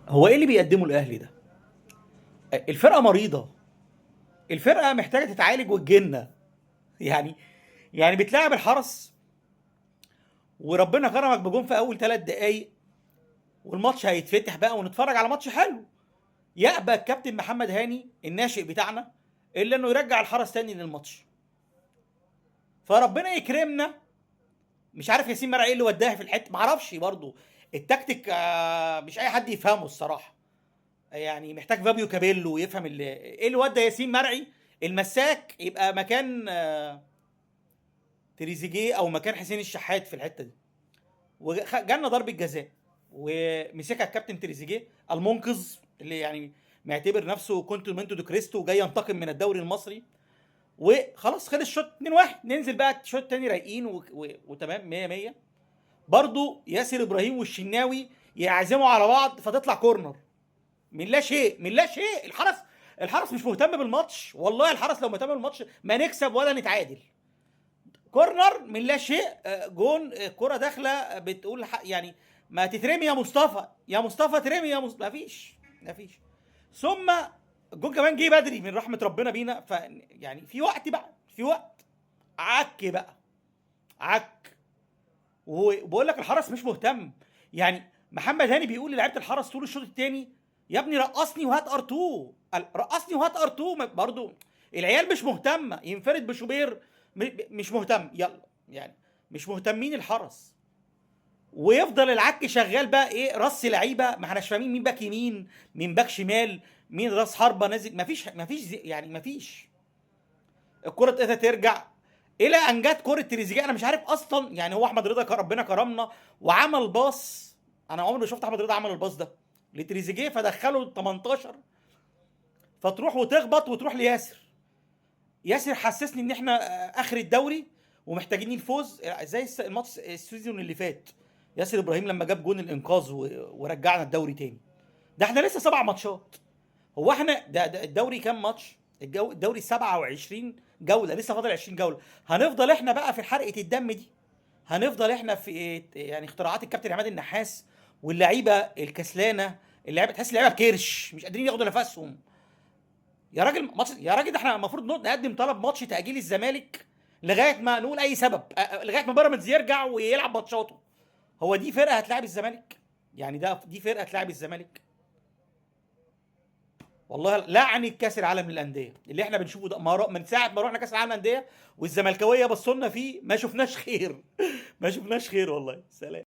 هو ايه اللي بيقدمه الاهلي ده؟ الفرقه مريضه. الفرقه محتاجه تتعالج وتجيلنا. يعني يعني بتلاعب الحرس وربنا كرمك بجون في اول 3 دقايق، والماتش هيتفتح بقى ونتفرج على ماتش حلو. يأبى الكابتن محمد هاني الناشئ بتاعنا الا انه يرجع الحرس تاني للماتش. فربنا يكرمنا. مش عارف ياسين مرعي ايه اللي وداها في الحته، معرفش برضه. التكتيك مش اي حد يفهمه الصراحه. يعني محتاج فابيو كابيلو يفهم ايه اللي ودى ياسين مرعي المساك يبقى مكان تريزيجيه او مكان حسين الشحات في الحته دي. وجالنا ضربه جزاء ومسكها الكابتن تريزيجيه المنقذ اللي يعني معتبر نفسه كونتو منتو دو كريستو وجاي ينتقم من الدوري المصري. وخلاص خلص الشوط 2-1، ننزل بقى الشوط الثاني رايقين وتمام 100 100. برضو ياسر ابراهيم والشناوي يعزموا على بعض فتطلع كورنر من لا شيء من لا شيء. الحرس مش مهتم بالماتش، والله الحرس لو مهتم بالماتش ما نكسب ولا نتعادل. كورنر من لا شيء، جون، كرة داخله بتقول يعني ما تترمي يا مصطفى، يا مصطفى ترمي يا مصطفى، ما فيش. ثم الجون كمان جه بدري من رحمه ربنا بينا. يعني في وقت بقى، في وقت عك بقى، عك. وبقول لك الحرس مش مهتم. يعني محمد هاني بيقول للاعيبه الحرس طول الشوط الثاني: يا ابني رقصني وهات ار2، رقصني وهات ار2. برضو العيال مش مهتمه، ينفرد بشوبير مش مهتم، يلا يعني مش مهتمين الحرس. ويفضل العك شغال بقى، ايه، رص لعيبه ما احناش فاهمين مين باك يمين مين باك شمال مين راس حربه نازل، مفيش يعني مفيش. الكره ابتدت ترجع الى ان جت كره تريزيجيه. انا مش عارف اصلا، يعني هو احمد رضا ربنا كرمنا وعمل باص. انا عمري ما شفت احمد رضا عمل الباص ده لتريزيجيه فدخله 18، فتروح وتخبط وتروح لياسر. ياسر حسسني ان احنا اخر الدوري ومحتاجين الفوز زي الماتش السيزون اللي فات. ياسر ابراهيم لما جاب جون الانقاذ ورجعنا الدوري تاني. ده احنا لسه 7 ماتشات. هو احنا ده الدوري كام ماتش؟ الدوري 27 جوله، لسه فاضل 20 جوله. هنفضل احنا بقى في حرقه الدم دي؟ هنفضل احنا في يعني اختراعات الكابتن عماد النحاس واللعيبه الكسلانه؟ اللعيبه تحس اللعيبه بكرش مش قادرين ياخدوا نفسهم. يا راجل ماتش، يا راجل ده احنا المفروض نقدم طلب ماتش تاجيل الزمالك لغايه ما نقول اي سبب، لغايه ما بيراميدز يرجع ويلعب ماتشاته. هو دي فرقه هتلاعب الزمالك؟ يعني دي فرقه هتلاعب الزمالك؟ والله لعني كاس العالم للانديه اللي احنا بنشوفه ده. من ساعه ما رحنا كاس العالم للانديه والزملكاويه بصوا لنا فيه ما شفناش خير. ما شفناش خير والله. سلام.